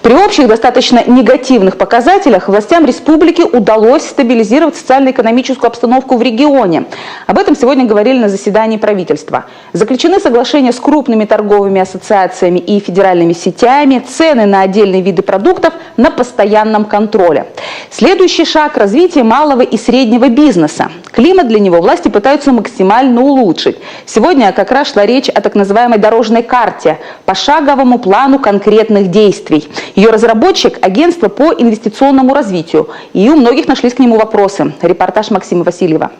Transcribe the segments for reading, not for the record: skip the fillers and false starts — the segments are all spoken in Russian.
При общих достаточно негативных показателях властям республики удалось стабилизировать социально-экономическую обстановку в регионе. Об этом сегодня говорили на заседании правительства. Заключены соглашения с крупными торговыми ассоциациями и федеральными сетями, цены на отдельные виды продуктов на постоянном контроле. Следующий шаг – развитие малого и среднего бизнеса. Климат для него власти пытаются максимально улучшить. Сегодня как раз шла речь о так называемой дорожной карте, пошаговому плану конкретных действий. Ее разработчик – агентство по инвестиционному развитию. И у многих нашлись к нему вопросы. Репортаж Максима Васильева.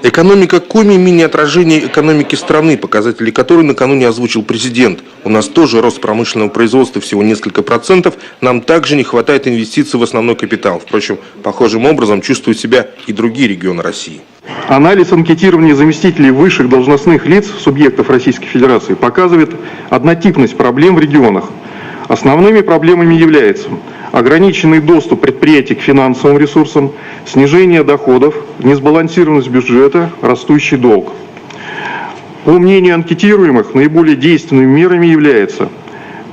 Экономика Коми – мини-отражение экономики страны, показатели которой накануне озвучил президент. У нас тоже рост промышленного производства всего несколько процентов, нам также не хватает инвестиций в основной капитал. Впрочем, похожим образом чувствуют себя и другие регионы России. Анализ анкетирования заместителей высших должностных лиц субъектов Российской Федерации показывает однотипность проблем в регионах. Основными проблемами являются ограниченный доступ предприятий к финансовым ресурсам, снижение доходов, несбалансированность бюджета, растущий долг. По мнению анкетируемых, наиболее действенными мерами являются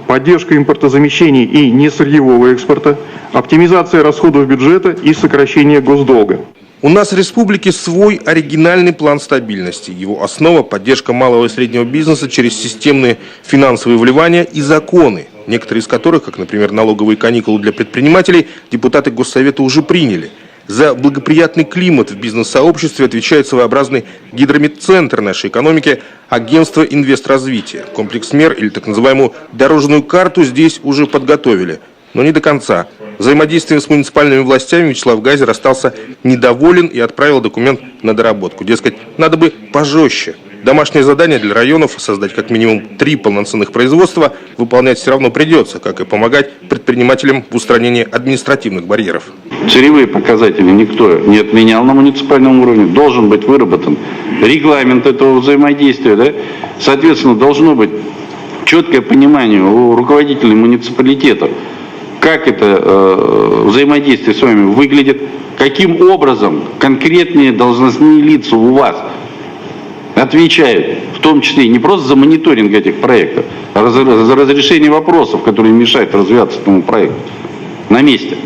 поддержка импортозамещений и несырьевого экспорта, оптимизация расходов бюджета и сокращение госдолга. У нас в республике свой оригинальный план стабильности. Его основа – поддержка малого и среднего бизнеса через системные финансовые вливания и законы, некоторые из которых, как, например, налоговые каникулы для предпринимателей, депутаты Госсовета уже приняли. За благоприятный климат в бизнес-сообществе отвечает своеобразный гидромедцентр нашей экономики – агентство инвестразвития. Комплекс мер или так называемую дорожную карту здесь уже подготовили. Но не до конца. Взаимодействием с муниципальными властями Вячеслав Газер остался недоволен и отправил документ на доработку. Дескать, надо бы пожестче. Домашнее задание для районов – создать как минимум 3 полноценных производства – выполнять все равно придется, как и помогать предпринимателям в устранении административных барьеров. Целевые показатели никто не отменял на муниципальном уровне. Должен быть выработан регламент этого взаимодействия. Да? Соответственно, должно быть четкое понимание у руководителей муниципалитетов, как это взаимодействие с вами выглядит, каким образом конкретные должностные лица у вас отвечают, в том числе не просто за мониторинг этих проектов, а за разрешение вопросов, которые мешают развиваться этому проекту на месте.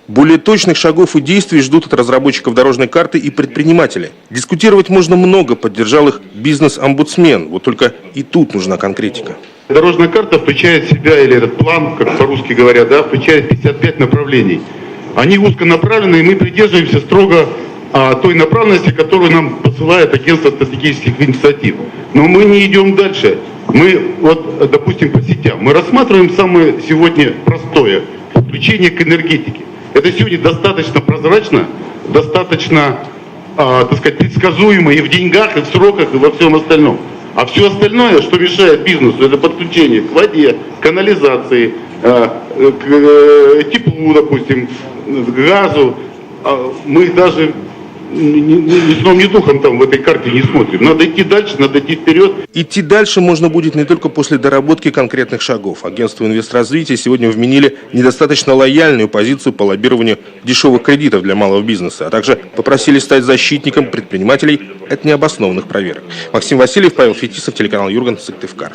Более точных шагов и действий ждут от разработчиков дорожной карты и предприниматели. Дискутировать можно много, поддержал их бизнес-омбудсмен. Вот только и тут нужна конкретика. Дорожная карта включает в себя, или этот план, как по-русски говорят, да, включает 55 направлений. Они узконаправленные, и мы придерживаемся строго той направленности, которую нам посылает агентство стратегических инициатив. Но мы не идем дальше. Мы, вот, допустим, по сетям, мы рассматриваем самое сегодня простое – подключение к энергетике. Это сегодня достаточно прозрачно, достаточно, так сказать, предсказуемо и в деньгах, и в сроках, и во всем остальном. А все остальное, что мешает бизнесу, это подключение к воде, канализации, к теплу, допустим, к газу. Мы даже ни сном, ни духом там в этой карте не смотрим. Надо идти дальше, надо идти вперед. Идти дальше можно будет не только после доработки конкретных шагов. Агентство инвестразвития сегодня вменили недостаточно лояльную позицию по лоббированию дешевых кредитов для малого бизнеса, а также попросили стать защитником предпринимателей от необоснованных проверок. Максим Васильев, Павел Фетисов, телеканал Юрган, Сыктывкар.